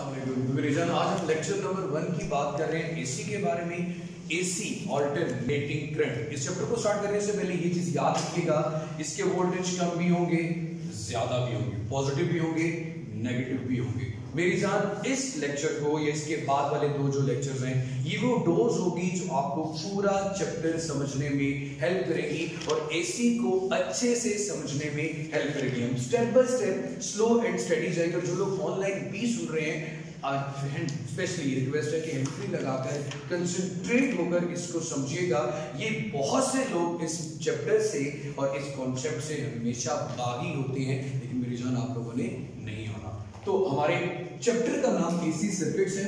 Region आज हम lecture number 1 की बात कर रहे हैं एसी के बारे में। AC alternating current. इस चैप्टर को स्टार्ट करने से पहले ये चीज याद रखिएगा, इसके वोल्टेज कम भी होंगे, ज्यादा भी होंगे, पॉजिटिव भी होंगे, नेगेटिव भी होंगे। मेरी जान इस लेक्चर को या इसके बाद वाले दो जो लेक्चर्स हैं ये वो डोज होगी जो आपको पूरा चैप्टर समझने में हेल्प करेगी और एसी को अच्छे से समझने में हेल्प करेगी। हम step by step slow and study जाएकर जो लोग ऑनलाइन भी सुन रहे हैं स्पेशली रिक्वेस्ट है कि एंट्री लगाकर कंसंट्रेट होकर इसको समझिएगा। ये बहुत से लोग इस चैप्टर से और इस कॉन्सेप्ट से हमेशा बागी होते हैं, लेकिन मेरी जान आप लोगों ने नहीं होना। तो हमारे चैप्टर का नाम एसी सर्किट्स है।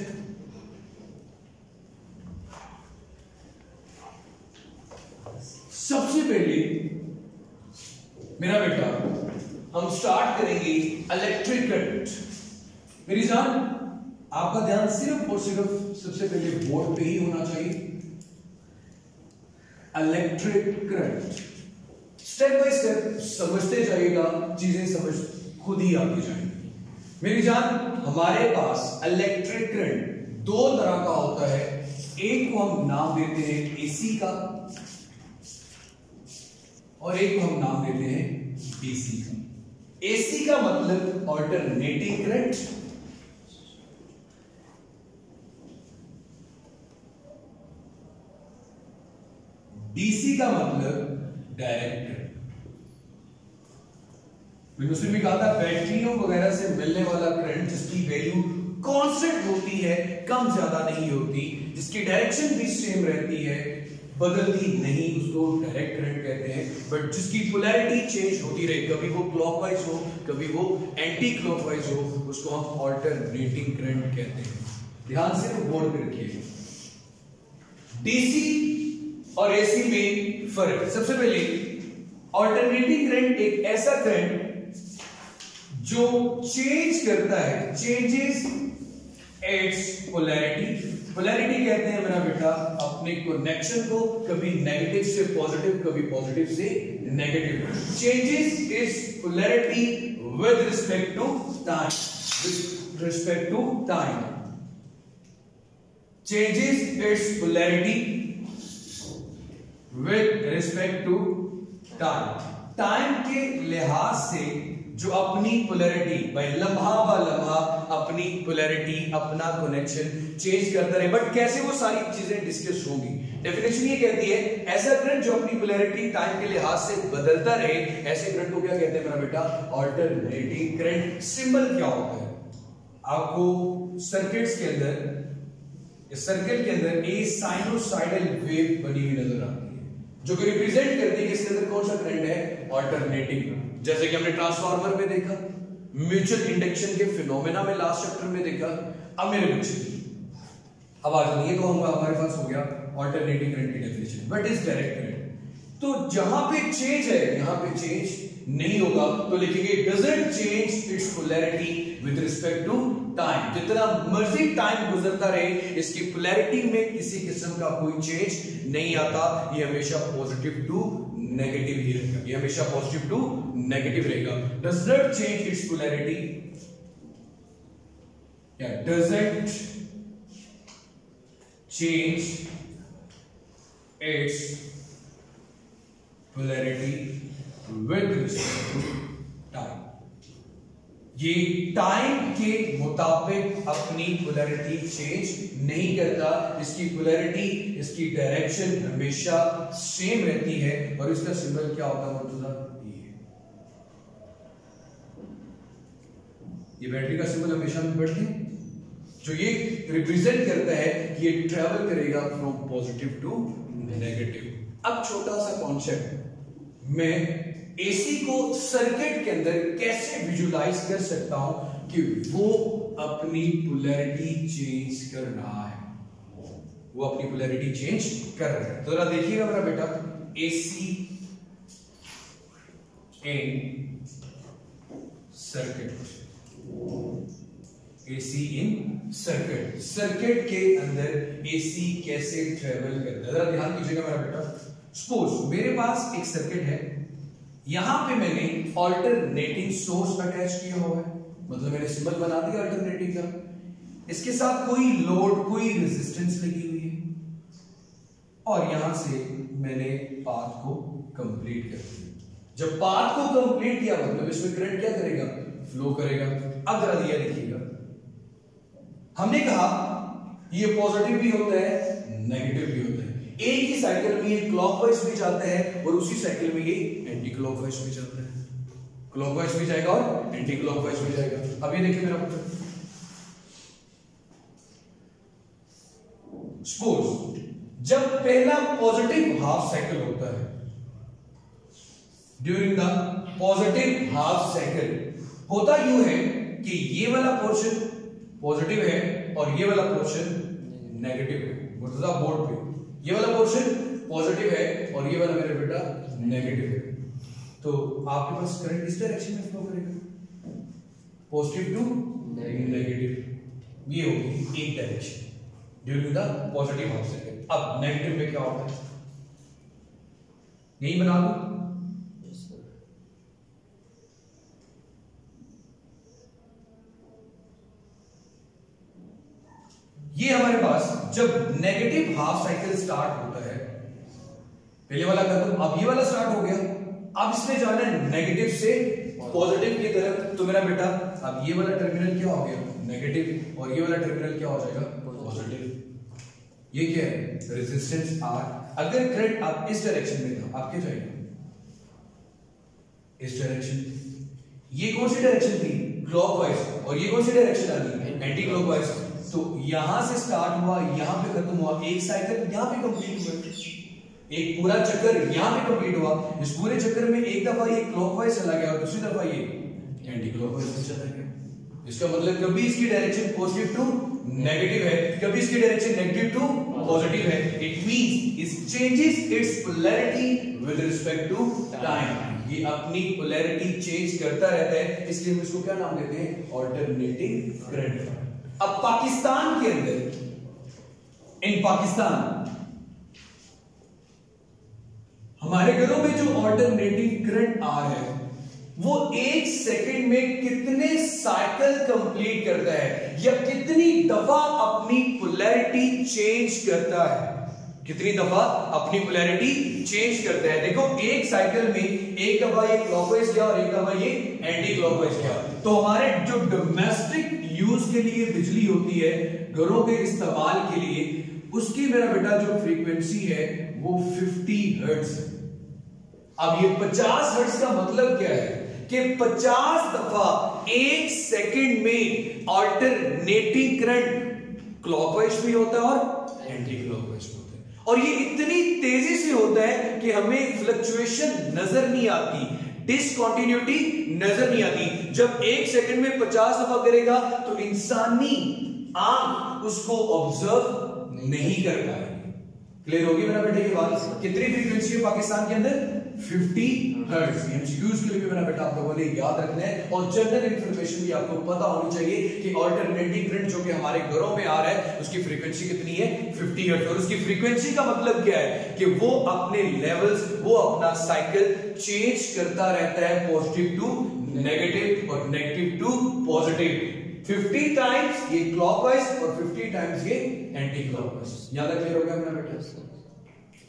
सबसे पहले मेरा बेटा हम स्टार्ट करेंगे इलेक्ट्रिक करंट। मेरी जान आपका ध्यान सिर्फ और सिर्फ सबसे पहले बोर्ड पे ही होना चाहिए। Electric current step by step समझते जाइएगा, चीजें समझ खुद ही आती जाएंगी। मेरी जान हमारे पास इलेक्ट्रिक करंट दो तरह का होता है। एक को हम नाम देते हैं एसी का और एक को हम नाम देते हैं डीसी का। एसी का मतलब ऑल्टरनेटिंग करंट, डीसी का मतलब डायरेक्ट करंट। मैंने उसमें भी कहा था बैटरियों वगैरह से मिलने वाला करंट जिसकी वैल्यू कांस्टेंट होती है, कम ज्यादा नहीं होती, जिसकी डायरेक्शन भी सेम रहती है, बदलती नहीं, उसको डायरेक्ट करंट कहते हैं। बट जिसकी पोलैरिटी चेंज होती रहे, कभी वो क्लॉकवाइज हो कभी वो एंटी क्लॉकवाइज हो, उसको हम ऑल्टरनेटिंग करंट कहते हैं। ध्यान से बोर्ड पे रखिए। डीसी और एसी में फर्क। सबसे पहले ऑल्टरनेटिंग करंट एक ऐसा करंट जो चेंज करता है, चेंजेस इट्स पोलैरिटी। पोलैरिटी कहते हैं मेरा बेटा अपने कनेक्शन को, कभी नेगेटिव से पॉजिटिव, कभी पॉजिटिव से negative. Changes its polarity with respect to time, with respect to time. Changes its polarity with respect to time. Time के लिहाज से जो अपनी पोलैरिटी भाई लम्हा ब लम्हा अपनी पोलैरिटी, अपना कनेक्शन चेंज करता रहे। बट कैसे वो सारी चीजें डिस्कस होंगी। डेफिनेशन ये कहती है ऐसा करंट जो अपनी पोलैरिटी टाइम के लिहाज से बदलता रहे, ऐसे करंट को क्या कहते हैं मेरा बेटा? Alternating current. सिंबल क्या होता है आपको सर्किट्स के अंदर, इस सर्किट के अंदर ए साइनोसाइडल वेव बनी हुई नजर आती है जो कि रिप्रेजेंट करती है कि इसके अंदर कौन सा करंट है? ऑल्टरनेटिंग। जैसे कि हमने ट्रांसफार्मर में देखा, म्यूचुअल इंडक्शन के फिनोमेना में लास्ट चैप्टर में देखा। अब मेरे बच्चे अब आज नहीं कहूंगा, हमारे पास हो गया ऑल्टरनेटिंग करंट की definition. What is direct current? तो जहां पे चेंज है यहां पे चेंज नहीं होगा, तो लिखेंगे doesn't change its polarity with respect to time. जितना मर्जी टाइम गुजरता रहे इसकी पोलैरिटी में किसी किस्म का कोई चेंज नहीं आता। ये हमेशा पॉजिटिव टू नेगेटिव ही रहेगा, ये हमेशा पॉजिटिव टू नेगेटिव रहेगा। Does not change its polarity या doesn't change its polarity with respect to time. ये टाइम के मुताबिक अपनी पोलैरिटी चेंज नहीं करता, इसकी पोलैरिटी, इसकी डायरेक्शन हमेशा सेम रहती है। और इसका सिंबल क्या होता है? ये बैटरी का सिंबल हमेशा में बढ़ते हैं, जो ये रिप्रेजेंट करता है कि ये ट्रेवल करेगा फ्रॉम पॉजिटिव टू नेगेटिव। अब छोटा सा कॉन्सेप्ट, मैं एसी को सर्किट के अंदर कैसे विजुलाइज कर सकता हूं कि वो अपनी पोलैरिटी चेंज कर रहा है, वो अपनी पोलैरिटी चेंज कर रहा है। तो जरा देखिएगा मेरा बेटा, एसी इन सर्किट, एसी इन सर्किट, सर्किट के अंदर एसी कैसे ट्रेवल करता है, जरा ध्यान दीजिएगा मेरा बेटा। सपोज मेरे पास एक सर्किट है, यहां पे मैंने ऑल्टरनेटिंग सोर्स अटैच किया हुआ है, मतलब मैंने सिंबल बना दिया अल्टरनेटिंग का। इसके साथ कोई लोड, कोई रेजिस्टेंस लगी हुई है, और यहां से मैंने पाथ को कंप्लीट कर दिया। जब पाथ को कंप्लीट किया मतलब इसमें करंट क्या करेगा, फ्लो करेगा। अब जरा दिया देखिएगा, हमने कहा ये पॉजिटिव भी होता है, नेगेटिव भी होता है। एक ही साइकिल में ये क्लॉकवाइज भी जाता है और उसी साइकिल में ये एंटी क्लॉकवाइज भी जाता है। क्लॉकवाइज भी जाएगा और एंटी क्लॉकवाइज भी जाएगा। अब ये देखिए मेरा पुत्र, सपोज जब पहला पॉजिटिव हाफ साइकिल होता है, during the positive half cycle होता यूं है कि ये वाला पोर्शन पॉजिटिव है और ये वाला पोर्शन नेगेटिव है। मुर्तजा बोर्ड पे ये वाला पोर्शन पॉजिटिव है और ये वाला मेरे बेटा नेगेटिव है। तो आपके पास करंट इस डायरेक्शन में फ्लो करेगा, पॉजिटिव टू नेगेटिव। ये होगी एक direction during the positive half cycle. अब नेगेटिव में क्या होता है, यही बना दो। ये हमारे पास जब नेगेटिव हाफ साइकिल स्टार्ट होता है, पहले वाला खत्म, अब ये वाला स्टार्ट हो गया। अब इसमें जाना है नेगेटिव से पॉजिटिव की तरफ। तो मेरा बेटा अब ये वाला टर्मिनल क्या हो गया, नेगेटिव, और ये वाला टर्मिनल क्या हो जाएगा, पॉजिटिव। ये क्या है, रेजिस्टेंस आर। अगर करंट आप इस डायरेक्शन में था, आप क्या जाएगा, इस डायरेक्शन। ये कौन सी डायरेक्शन थी, क्लॉकवाइज, और ये कौन सी डायरेक्शन आ गई, एंटी क्लॉकवाइज। तो यहां से स्टार्ट हुआ, यहां पे खत्म हुआ, एक साइकिल यहां पे कंप्लीट हुआ, एक पूरा चक्कर यहां पे कंप्लीट हुआ। इस पूरे चक्कर में एक दफा ये क्लॉकवाइज चला गया और दूसरी दफा ये एंटी क्लॉकवाइज चला गया। इसका मतलब कभी इसकी डायरेक्शन पॉजिटिव टू नेगेटिव है, कभी इसकी डायरेक्शन नेगेटिव टू पॉजिटिव है। It means it changes its polarity with respect to time. ये अपनी पोलैरिटी चेंज करता रहता है, इसलिए हम इसको क्या नाम देते हैं, अल्टरनेटिंग करंट। अब पाकिस्तान के अंदर, इन पाकिस्तान हमारे घरों में जो अल्टरनेटिंग करंट आ रहा है वो एक सेकंड में कितने साइकिल कंप्लीट करता है, या कितनी दफा अपनी पोलैरिटी चेंज करता है, कितनी दफा अपनी पोलैरिटी चेंज करता है। देखो एक साइकिल में एक दफा ये क्लॉकवाइज गया और एक दफा ये एंटी क्लॉकवाइज गया। तो हमारे जो डोमेस्टिक यूज के लिए बिजली होती है, घरों के इस्तेमाल के लिए, उसकी मेरा बेटा जो फ्रीक्वेंसी है वो 50 हर्ट्ज है। अब ये 50 हर्ट्ज का मतलब क्या है कि 50 दफा एक सेकंड में अल्टरनेटिंग करंट क्लॉकवाइज भी होता है और एंटी क्लॉकवाइज भी होता है। और ये इतनी तेजी से होता है कि हमें फ्लक्चुएशन नजर नहीं आती, डिसकंटिन्यूटी नजर नहीं आती। जब एक सेकंड में 50 दफा करेगा तो इंसानी आंख उसको ऑब्जर्व नहीं कर पाएगी। क्लियर होगी मेरा बेटा ये बात? कितनी फ्रीक्वेंसी है पाकिस्तान के अंदर, 50 हर्ट्ज। एमसीक्यूज के लिए भी मेरा बेटा आप लोगों ने याद रखना है, और जनरल इंफॉर्मेशन भी आपको पता होनी चाहिए कि अल्टरनेटिंग करंट जो कि हमारे घरों में आ रहा है उसकी फ्रीक्वेंसी कितनी है, 50 हर्ट्ज। और उसकी फ्रीक्वेंसी का मतलब क्या है कि वो अपने लेवल्स, वो अपना साइकिल चेंज करता रहता है, पॉजिटिव टू नेगेटिव और नेगेटिव टू पॉजिटिव। 50 टाइम्स ये क्लॉकवाइज और 50 टाइम्स ये एंटी क्लॉकवाइज। यहां तक क्लियर हो गया मेरा बेटा?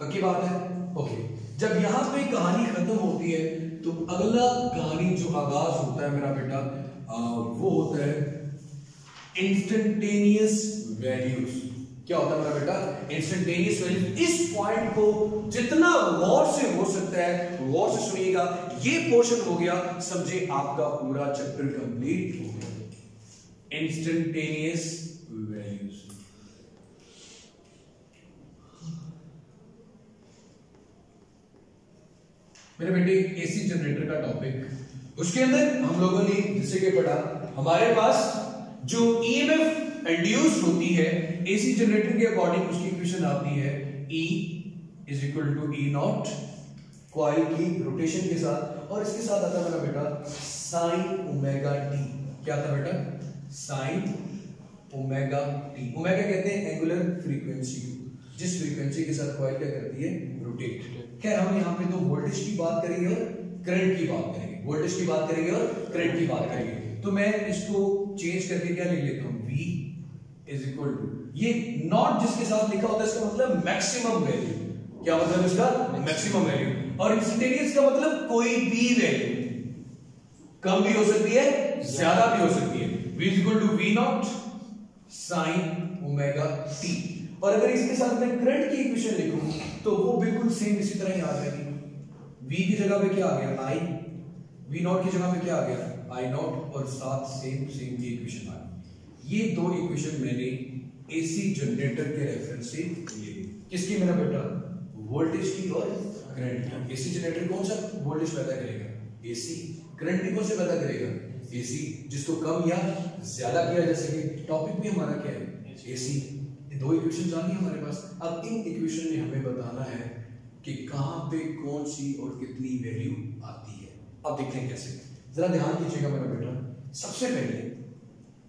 पक्की बात है? ओके। जब यहां पे कहानी खत्म होती है तो अगला कहानी जो आगाज होता है मेरा बेटा वो होता है इंस्टेंटेनियस वैल्यूज। क्या होता है मेरा बेटा? Instantaneous values. इस पॉइंट को जितना गौर से हो सकता है गौर से सुनिएगा। ये पोर्शन हो गया, समझे आपका पूरा चैप्टर कंप्लीट हो गया। Instantaneous values. मेरे बेटे एसी जनरेटर का टॉपिक, उसके अंदर हम लोगों ने जिससे के पढ़ा, हमारे पास जो ईएमएफ इंड्यूस होती है एसी जनरेटर के अकॉर्डिंग उसकी इक्वेशन आती है E is equal to E naught coil की रोटेशन के साथ, और इसके साथ आता है मेरा बेटा साइन ओमेगा टी। क्या आता है बेटा? Sine omega T. ओमेगा कहते हैं एंगुलर फ्रीक्वेंसी, जिस फ्रीक्वेंसी के साथ कॉइल क्या करती है, रोटेट। खैर हम यहाँ पे तो वोल्टेज की बात करेंगे और करंट की बात करेंगे, वोल्टेज की बात करेंगे और करंट की बात करेंगे। तो मैं इसको चेंज करके क्या ले लेता हूँ, V इज इक्वल टू, ये नॉट जिसके साथ लिखा होता है इसका मतलब मैक्सिमम वैल्यू। क्या मतलब इसका? Maximum value. और इंस्टेंटेनियस का मतलब कोई भी वैल्यू, कम भी हो सकती है, ज्यादा भी हो सकती है। v is equal to v naught sine omega t। और अगर इसके साथ मैं करंट की इक्वेशन लिखूं तो वो बिल्कुल सेम इसी तरह याद रहेगी। v की जगह पे क्या आ गया i, v नॉट की जगह पे क्या आ गया i नॉट, और साथ सेम की इक्वेशन आ गई। ये दो इक्वेशन मैंने एसी जनरेटर के रेफरेंस से लिए। किसकी मेरा बेटा? वोल्टेज की और करंट की। एसी जनरेटर कौन सा वोल्टेज पैदा करेगा? एसी। करंट भी कौन से पैदा करेगा? एसी। जिसको कम या ज्यादा किया जा सके। टॉपिक भी हमारा क्या है? एसी। ये दो इक्वेशन जानी है हमारे पास। अब इन इक्वेशन में हमें बताना है कि कहां पे कौन सी और कितनी वैल्यू आती है। अब देखते हैं कैसे। जरा ध्यान दीजिएगा मेरा बेटा। सबसे पहले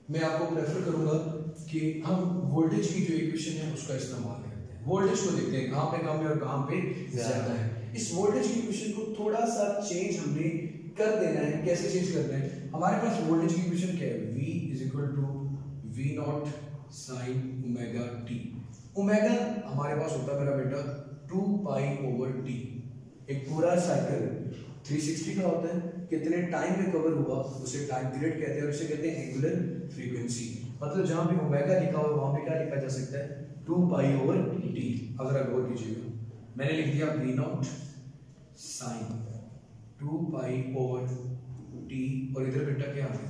मैं आपको प्रेफर करूंगा कि हम वोल्टेज की जो इक्वेशन है उसका इस्तेमाल करते हैं। वोल्टेज को देखते हैं कहां पे कम है और कहां पे ज्यादा है। इस वोल्टेज की इक्वेशन को थोड़ा सा चेंज हमने कर देना है। कैसे चेंज करते हैं? हमारे पास वोल्टेज की इक्वेशन क्या है? v is equal to v naught sine omega t। Omega हमारे पास होता है मेरा बेटा 2 पाई ओवर t। एक पूरा साइकिल 360 का होता है, कितने टाइम में कवर हुआ उसे टाइम पीरियड कहते हैं और उसे कहते हैं एंगुलर फ्रीक्वेंसी। मतलब जहां पे ओमेगा लिखा हो वहां पे क्या लिखा जा सकता है? 2 पाई ओवर t। अब जरा गौर कीजिएगा, मैंने लिख दिया v naught sine 2 pi over t और इधर बेटा क्या आ गया?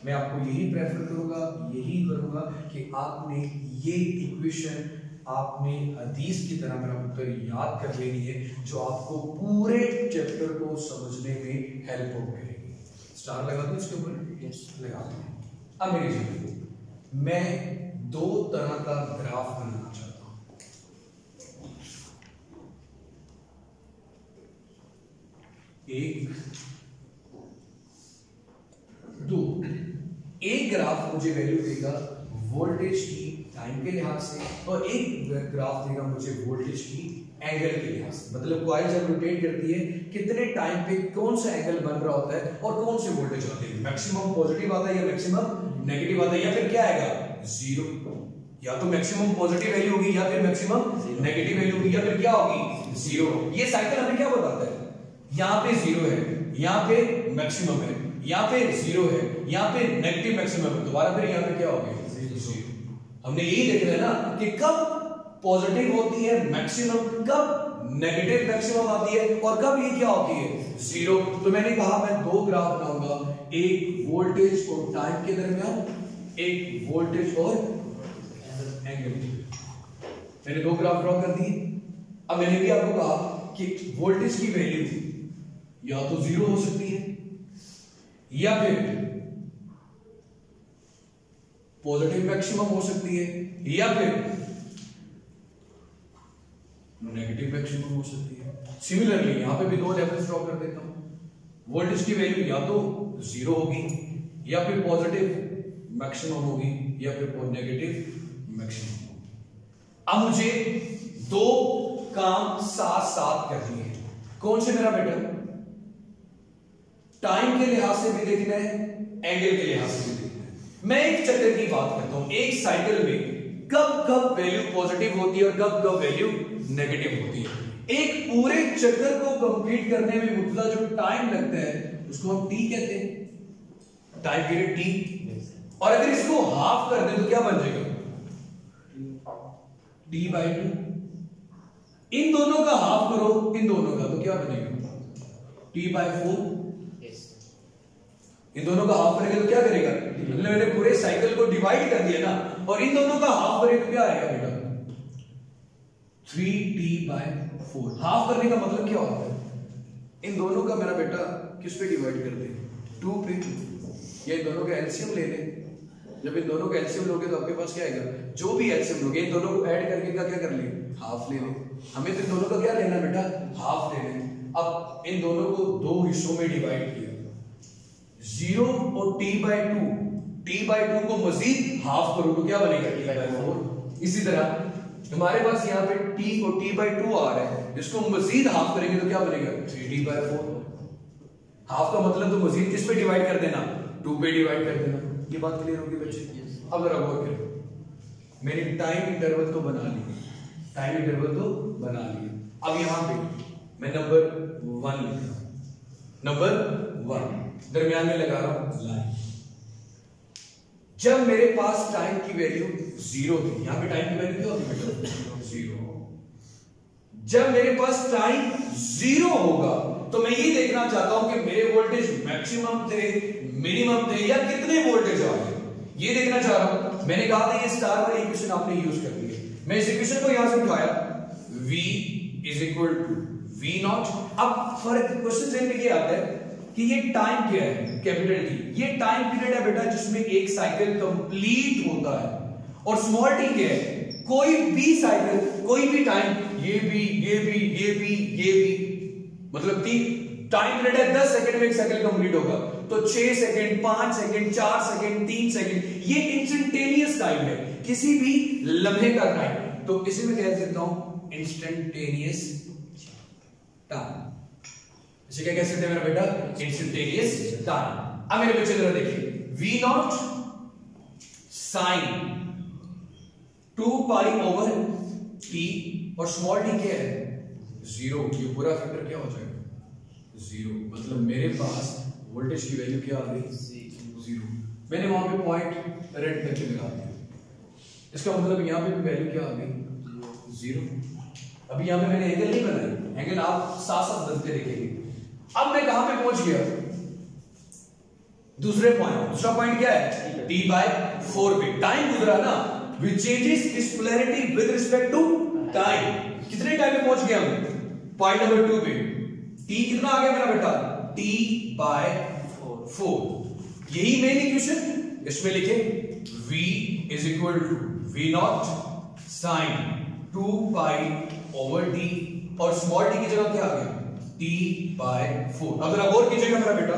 मैं आपको यही प्रेफर करूंगा, यही करूंगा कि आपने ये इक्वेशन आपने हदीस की तरह मेरा पुत्र याद कर लेनी है, जो आपको पूरे चैप्टर को समझने में हेल्प हो करेगी। स्टार लगा दो इसके ऊपर? यस, लगा दो। अब मेरी जीवन मैं दो तरह का ग्राफ बनाना चाहता हूं। एक, दो। एक ग्राफ मुझे वैल्यू देगा वोल्टेज की टाइम के लिहाज से, और एक ग्राफ देगा मुझे वोल्टेज की एंगल के लिहाज से। मतलब कॉइल जब रोटेट करती है कितने टाइम पे कौन सा एंगल बन रहा होता है और कौन से वोल्टेज आते हैं। मैक्सिमम पॉजिटिव आता है या मैक्सिमम नेगेटिव आता है, या फिर क्या आएगा? जीरो। या तो मैक्सिमम पॉजिटिव वैल्यू होगी या फिर मैक्सिमम नेगेटिव वैल्यू होगी, या फिर क्या होगी? जीरो। ये साइकिल हमें क्या बताता है? यहाँ पे जीरो है, यहाँ पे मैक्सिमम है, यहाँ पे जीरो है, यहाँ पे नेगेटिव मैक्सिमम है, दोबारा फिर यहाँ पे क्या हो गया? जीरो। हमने यही देखना है ना कि कब पॉजिटिव होती है मैक्सिमम, कब नेगेटिव मैक्सिमम आती है, और कब ये क्या होती है? जीरो। तो मैंने कहा मैं दो ग्राफ बनाऊंगा, एक वोल्टेज और टाइम के दरमियान, एक वोल्टेज और एंगल। मैंने दो ग्राफ ड्रॉ कर दिए। अब मैंने भी आपको कहा कि वोल्टेज की वैल्यू या तो जीरो हो सकती है या फिर पॉजिटिव मैक्सिमम हो सकती है, या फिर नेगेटिव मैक्सिमम हो सकती है। सिमिलरली यहां पे भी दो लेवल्स ड्रॉ कर देता हूं। वोल्टेज की वैल्यू या तो जीरो होगी, या फिर पॉजिटिव मैक्सिमम होगी, या फिर नेगेटिव मैक्सिमम होगी। अब मुझे दो काम साथ साथ करनी है। कौन से मेरा बेटा? टाइम के लिहाज से भी देखना है, एंगल के लिहाज से भी देखना है। मैं एक चक्कर की बात करता हूं, एक साइकिल में कब कब वैल्यू पॉजिटिव होती है और कब कब वैल्यू नेगेटिव होती है। एक पूरे चक्कर को कंप्लीट करने में मुद्दा जो टाइम लगता है उसको हम टी कहते हैं, टाइम पीरियड टी। और अगर इसको हाफ कर दे तो क्या बन जाएगा? T by two. इन दोनों का हाफ करो, इन दोनों का, तो क्या बनेगा? T by four. इन दोनों का हाफ करेंगे तो क्या करेगा? मतलब मैंने पूरे साइकिल को डिवाइड कर दिया ना, और इन दोनों का हाफ करेंगे तो क्या आएगा बेटा? 3t/4। हाफ करने का मतलब क्या होता है? इन दोनों का मेरा बेटा किस पे डिवाइड कर दे? 2 पे। या इन दोनों का एलसीएम ले लें। जब इन दोनों का एलसीएम लोगे तो आपके पास क्या आएगा? जो भी एलसीएम लोगे इन दोनों को ऐड करके क्या कर ले? हाफ ले लें। हमें तो इन दोनों का क्या लेना बेटा? हाफ ले लें। अब इन दोनों को दो हिस्सों में डिवाइड किया, 0 और t/2। t/2 को मजीद हाफ करो तो क्या बनेगा? t/4। इसी तरह हमारे पास यहाँ पे t और t/2 आ रहा है, इसको मजीद हाफ करेंगे तो क्या बनेगा? 3t/4। हाफ का मतलब तो मजीद किस पे डिवाइड कर देना? 2 पे डिवाइड कर देना। ये बात क्लियर होगी बच्चे? अब जरा गौर करो, मैंने टाइम इंटरवल तो बना लिया, टाइम इंटरवल तो बना लिया। अब यहां पे मैं नंबर 1 लिख रहा हूं, नंबर 1 दरमियान में लगा रहा हूं लाइन। जब मेरे पास टाइम की वैल्यू 0 थी, यहां पे टाइम की वैल्यू क्या होती है बेटा? 0। जब मेरे पास टाइम 0 होगा तो मैं ये देखना चाहता हूं कि मेरे वोल्टेज मैक्सिमम थे, मिनिमम थे, या कितने वोल्टेज आ गए, ये देखना चाह रहा हूं। मैंने कहा था ये स्टार वाली इक्वेशन आपने यूज कर ली है। मैं इस इक्वेशन को यहां से उठाया, V is equal to V naught. अब फर्क क्वेश्चन में ये आता है कि ये टाइम क्या है, कैपिटल T, ये टाइम पीरियड है बेटा जिसमें एक साइकिल कंप्लीट होता है, और स्मॉल t क्या है, कोई भी साइकिल, कोई भी टाइम, ये भी, ये भी, ये भी, ये भी, मतलब टाइम पीरियड है 10 सेकंड में एक साइकिल कंप्लीट होगा, तो 6 सेकंड, 5 सेकंड, 4 सेकंड, 3 सेकंड, ये इंस्टेंटेनियस टाइम है, किसी भी लम्हे का टाइम। तो इसे मैं कह सकता हूं इंस्टेंटेनियस टाइम। इसे क्या कह सकते हैं मेरा बेटा? Instantaneous time. अब मेरे बच्चे जरा देखिए, V naught sine 2 pi over T, और स्मॉल t क्या है? 0। ये पूरा फैक्टर क्या हो जाएगा? 0। मतलब मेरे पास वोल्टेज की वैल्यू क्या आ गई? 0। मैंने वहां पे पॉइंट रेड करके लगा दिया, इसका मतलब यहां पे भी वैल्यू क्या आ गई? 0। अभी यहां पे मैंने एंगल नहीं बनाई, एंगल आप साथ साथ बनते देखेंगे। अब मैं कहां पे पहुंच गया? दूसरे पॉइंट। दूसरा पॉइंट क्या है? T/4 पे टाइम गुजरा ना, which changes its polarity with respect to time। कितने टाइम पे पहुंच गया हम? पॉइंट नंबर 2 पे। T कितना आ गया मेरा बेटा? T/4। यही मेन इक्वेशन, इसमें लिखे V is equal to V naught sine 2 pi over T, और स्मॉल t की जगह क्या आ गया? T/4। अब जरा गौर कीजिएगा मेरा बेटा,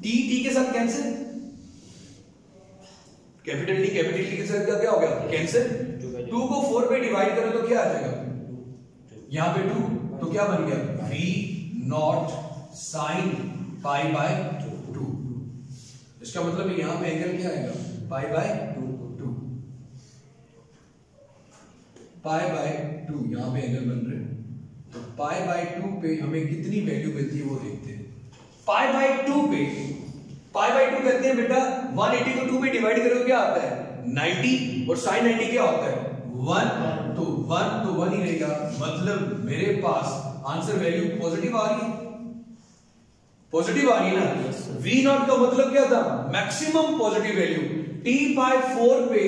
T के साथ कैंसिल, कैपिटल T के साथ क्या हो गया? कैंसिल। 2 को 4 पे डिवाइड करो तो क्या आ जाएगा? यहां पे 2, तो क्या बन गया? V naught sine π/2। इसका मतलब यहां पे एंगल क्या आएगा? π/2। π/2 यहां पे एंगल बन रहे हैं, तो π/2 पे हमें कितनी वैल्यू मिलती है वो देखते हैं। π/2 पे, π/2 कहते हैं बेटा 180 को 2 पे डिवाइड करो क्या आता है? 90, और sin 90 क्या होता है? 1, तो 1 ही रहेगा। मतलब मेरे पास आंसर वैल्यू पॉजिटिव आ रही है, पॉजिटिव आ रही है ना। V नॉट का मतलब क्या था? Maximum positive value. T/4 पे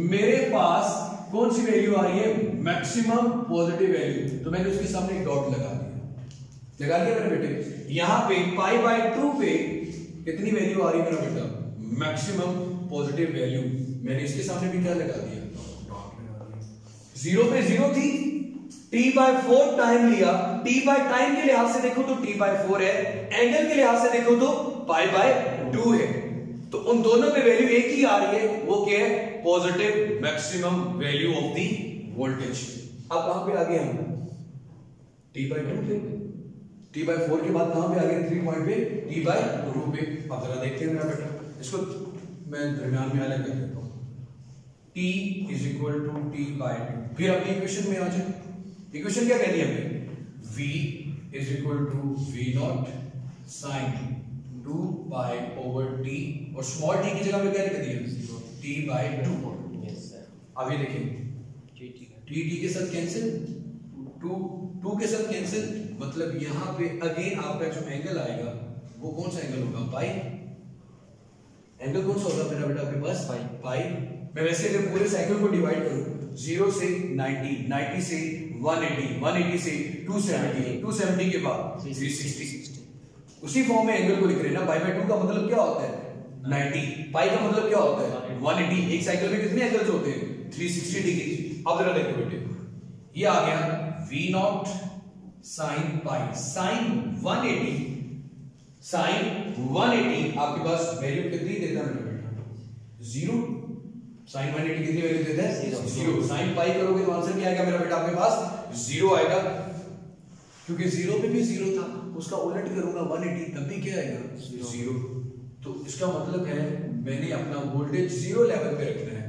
मेरे पास कौन सी वैल्यू आ रही है? Maximum positive value. तो मैंने उसके सामने एक डॉट लगा दिया मेरे बेटे। यहां पे π/2 पे कितनी वैल्यू आ रही है मेरा बेटा? Maximum positive value. मैंने इसके सामने भी क्या लगा दिया? डॉट लगा दिया। 0 पे 0 थी, T/4 टाइम लिया, टाइम के लिहाज से देखो तो T/4 है, एंगल के लिहाज से देखो तो π/2 है, तो उन दोनों में वैल्यू एक ही आ रही है, वो क्या है? Positive maximum value of the voltage. अब कहां पे आ गए हम? T/2 पे। T/4 के बाद कहां पे आ गए? 3 पॉइंट पे, T/2 पे। अब जरा देखते हैं मेरा बेटा, इसको मैं दरमियान में अलग कर देता हूं। T is equal to T/2। फिर अपनी इक्वेशन में आ जाए। इक्वेशन क्या कहनी है हमें? V is equal to V naught sine 2 pi over T, और स्मॉल t की जगह पे क्या लिख दिया? T/2। अभी देखिए T के साथ कैंसिल, 2 के साथ कैंसिल, मतलब यहां पे अगेन आपका जो एंगल आएगा वो कौन सा एंगल होगा? पाई। एंगल कौन सा होगा मेरा बेटा आपके पास? पाई। मैं वैसे अगर पूरे साइकिल को डिवाइड करूं 0 से 90, 90 से 180, 180 से 270, 270 के बाद 360, उसी फॉर्म में एंगल को लिख रहे हैं ना। π/2 का मतलब क्या होता है? 90। पाई का मतलब क्या होता है? 180। एक साइकिल में कितने एंगल्स होते हैं? 360 डिग्री। अब जरा देखो बेटे, ये आ गया V naught sine pi, sine 180, sine 180 आपके पास वैल्यू कितनी देता है मेरा बेटा? 0। साइन 180 कितनी वैल्यू देता है? 0। साइन पाई करोगे तो आंसर क्या आएगा मेरा बेटा आपके पास? 0 आएगा, क्योंकि 0 पे भी 0 था, उसका उलट करूंगा 180 तब भी क्या आएगा? 0। तो इसका मतलब है मैंने अपना वोल्टेज 0 लेवल पे रखना है,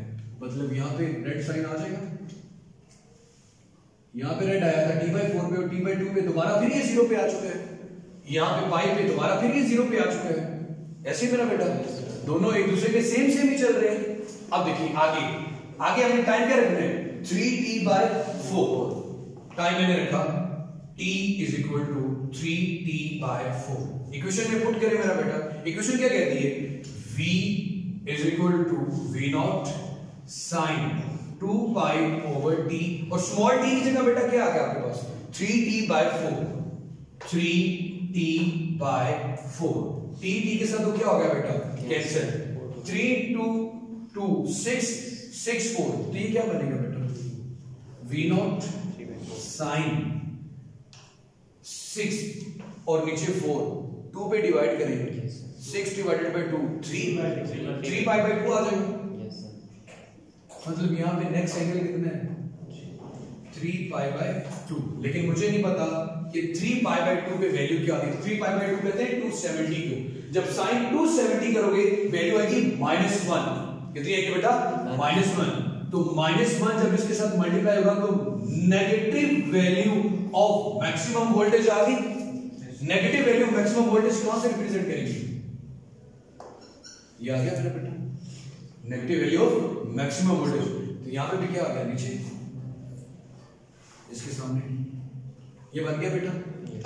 मतलब यहाँ पे रेड साइन आ जाएगा, यहाँ पे रेड आया था T/4 पे और T/2 पे दोबारा फिर ये 0 पे आ चुका है, यहाँ पे पाई पे दोबारा फिर ये 0 पे आ चुका है। ऐसे मेरा बेटा दोनों एक दूसरे के सेम ही चल रहे हैं। अब देखिए आगे आगे हमने टाइम क्या रखना है, 3T/4 टाइम मैंने रखा T is equal to 3T/4। Equation में पुट करें मेरा बेटा, इक्वेशन क्या कहती है, V is equal to V0 sine 2 pi over T, और स्मॉल t की जगह बेटा क्या आ गया आपके पास, 3T/4 3T/4 t के साथ तो क्या हो गया बेटा, कैंसिल, 3 2 2 6 6 4, तो ये क्या बनेगा बेटा, V0 साइन 6 और नीचे 4 2 पे डिवाइड करेंगे, 6 डिवाइडेड बाय 2 3 पाई बाय 2 आ जाएगा। मतलब यहाँ पे नेक्स्ट एंगल कितना है, 3π/2, लेकिन मुझे नहीं पता कि 3π/2 पे वैल्यू क्या आती है। 3π/2 कहते हैं 270 को, जब साइन 270 करोगे वैल्यू आएगी -1, कितनी आएगी बेटा, -1, तो -1 जब इसके साथ मल्टीप्लाई होगा तो negative value of maximum voltage आ गई। Negative value of maximum voltage कहां से रिप्रेजेंट करेंगे, ये आ गया मेरा बेटा negative value of maximum voltage, तो यहां पे भी क्या आ गया नीचे इसके सामने, ये बन गया बेटा।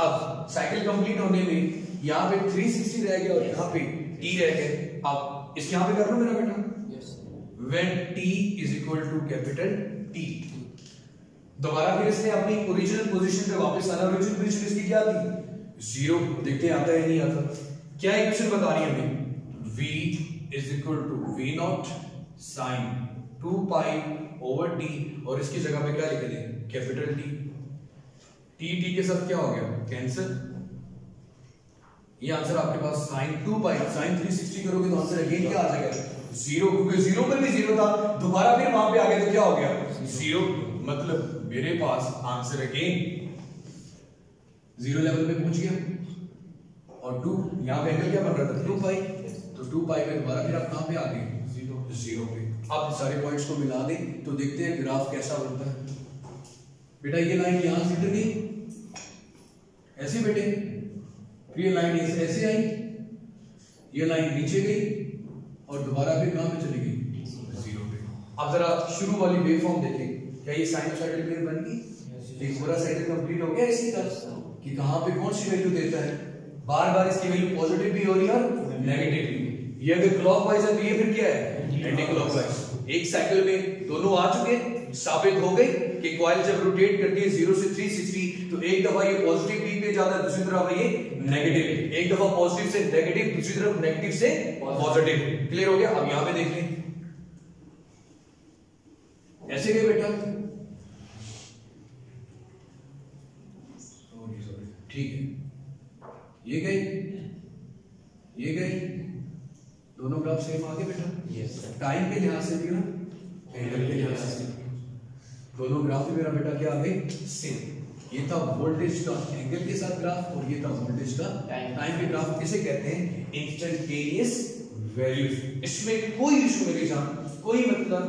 अब साइकिल कंप्लीट होने में यहां पे 360 रह गया और यहां पे t रह गया। अब इसके यहां पे कर लो मेरा बेटा, when t is equal to capital T, दोबारा फिर इसने अपनी ओरिजिनल पोजीशन पे वापस आना। ओरिजिनल पोजीशन इसकी क्या थी, 0, देखते हैं आता है नहीं आता। क्या इक्वेशन बता रही है हमें, v is equal to V0 sin 2 pi over T, और इसकी जगह पे क्या लिख दें, कैपिटल T के साथ क्या हो गया, कैंसिल। ये आंसर आपके पास sin 2 पाई, sin 360 करोगे तो आंसर अगेन क्या आ जाएगा, 0, क्योंकि 0 पर भी 0 था, दोबारा फिर वहां पे आ गया तो क्या हो गया, 0। मतलब मेरे पास आंसर अगेन 0 लेवल पे पहुंच गया। और 2 यहां पे एंगल क्या बन रहा था, 2 पाई, तो 2 पाई पे दोबारा फिर आप कहां पे आ गए, 0 पे। अब सारे पॉइंट्स को मिला दें तो देखते हैं ग्राफ कैसा बनता है। बेटा ये लाइन यहां से गई ऐसे बेटे, फिर ये लाइन ऐसे आई, ये लाइन नीचे गई और दोबारा फिर कहां पे चली गई, 0 पे। अब जरा शुरू वाली वेवफॉर्म देखें, क्या ये साइनोसॉइडल वेव बन गई, एक पूरा साइकिल कंप्लीट हो गया इसी तरह कि कहां पे कौन सी वैल्यू देता है, बार बार इसकी वैल्यू पॉजिटिव भी हो रही है और नेगेटिव भी। ये अगर क्लॉकवाइज है तो ये फिर क्या है, एंटी क्लॉकवाइज। एक साइकिल में दोनों आ चुके, साबित हो गई कि कॉइल जब रोटेट करती है 0 से 360 तो एक दफा ये पॉजिटिव पी पे जाता है, दूसरी तरफ ये नेगेटिव, एक दफा पॉजिटिव से नेगेटिव, दूसरी तरफ नेगेटिव से पॉजिटिव। क्लियर हो गया। अब यहां पे देख लें, ऐसे गए बेटा, ठीक है, ये गई, ये गई, दोनों ग्राफ सेम आ गए बेटा। Yes sir. टाइम के लिहाज से भी ना, एंगल के लिहाज से दोनों ग्राफ मेरा बेटा क्या आ गए, सेम। ये था वोल्टेज का एंगल के साथ ग्राफ और ये था वोल्टेज का टाइम के ग्राफ। किसे कहते हैं, इंस्टेंटेनियस वैल्यूज। इसमें कोई इशू मेरी जान, कोई मतलब,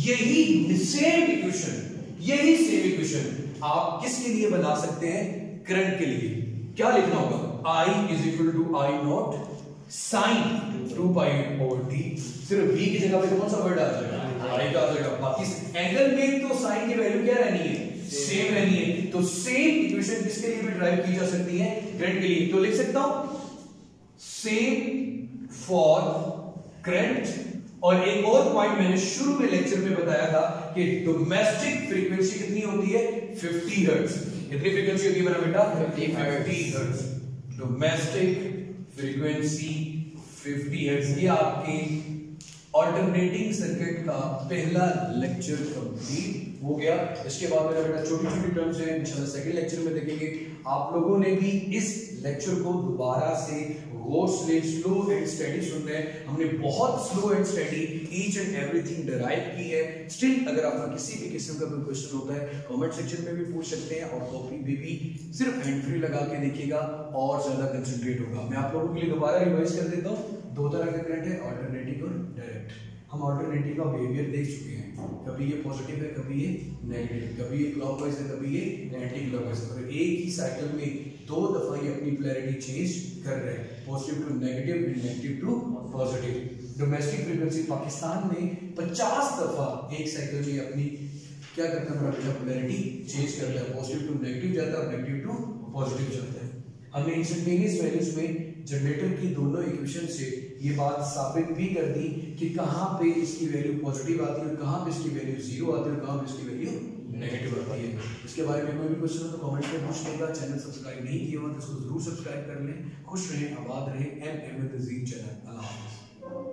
यही सेम इक्वेशन, यही सेम इक्वेशन आप किसके लिए बना सकते हैं, करंट के लिए। क्या लिखना होगा, I is equal to I naught sin 2 pi over T। सिर्फ V की जगह पे कौन सा वर्ड आ जाएगा, I का आ जाएगा। बाकी एंगल में तो साइन की वैल्यू क्या रहनी है, सेम रहनी है। तो सेम इक्वेशन किसके लिए भी ड्राइव की जा सकती है, करंट के लिए। तो लिख सकता हूं सेम फॉर करंट। और एक और पॉइंट मैंने शुरू में लेक्चर में बताया था कि डोमेस्टिक फ्रीक्वेंसी कितनी होती है, 50 हर्ट्ज। कितनी फ्रीक्वेंसी होती है मेरा बेटा, 50 हर्ट्ज। Domestic frequency 50 hertz. ये आपके ऑल्टरनेटिंग सर्किट का पहला लेक्चर कंप्लीट हो गया। इसके बाद मेरा बेटा छोटी छोटी टर्म्स हैं, इंशाल्लाह सेकंड लेक्चर में देखेंगे। आप लोगों ने भी इस लेक्चर को दोबारा से गौर से स्लो एंड स्टडी सुनना है। हमने बहुत slow and study each and everything derive की है। स्टिल अगर आपका किसी भी किस्म का कोई क्वेश्चन होता है कमेंट सेक्शन में भी पूछ सकते हैं, और कॉपी भी सिर्फ हैंड फ्री लगा के देखिएगा और ज्यादा कंसंट्रेट होगा। मैं आप लोगों के लिए दोबारा रिवाइज कर देता हूँ। दो तरह का करंट है, ऑल्टरनेटिंग और डायरेक्ट। हम ऑल्टरनेटिंग का बिहेवियर देख चुके हैं, कभी ये पॉजिटिव है, कभी ये नेगेटिव, कभी ये क्लॉकवाइज है, कभी ये एंटी क्लॉकवाइज है। और एक ही साइकिल में दो दफा ये अपनी पोलैरिटी चेंज कर रहे हैं, positive to negative and negative to positive. Domestic frequency Pakistan में 50 दफा एक साइकिल में अपनी क्या करता है, पोलैरिटी चेंज करता है, पॉजिटिव टू नेगेटिव जाता है, नेगेटिव टू पॉजिटिव जाता है। हमने इंस्टेंटेनियस वैल्यूज में जनरेटर की दोनों इक्वेशन से ये बात साबित भी कर दी कि कहाँ पे इसकी वैल्यू पॉजिटिव आती है और कहाँ पे इसकी वैल्यू जीरो आती है और कहाँ पे इसकी वैल्यू नेगेटिव आती है। इसके बारे में कोई भी क्वेश्चन हो तो कमेंट में पूछ लेगा। चैनल सब्सक्राइब नहीं किया हो तो इसको जरूर सब्सक्राइब कर लें। खुश रहें, आबाद रहें। M M channel. अल्लाह हाफ़िज़।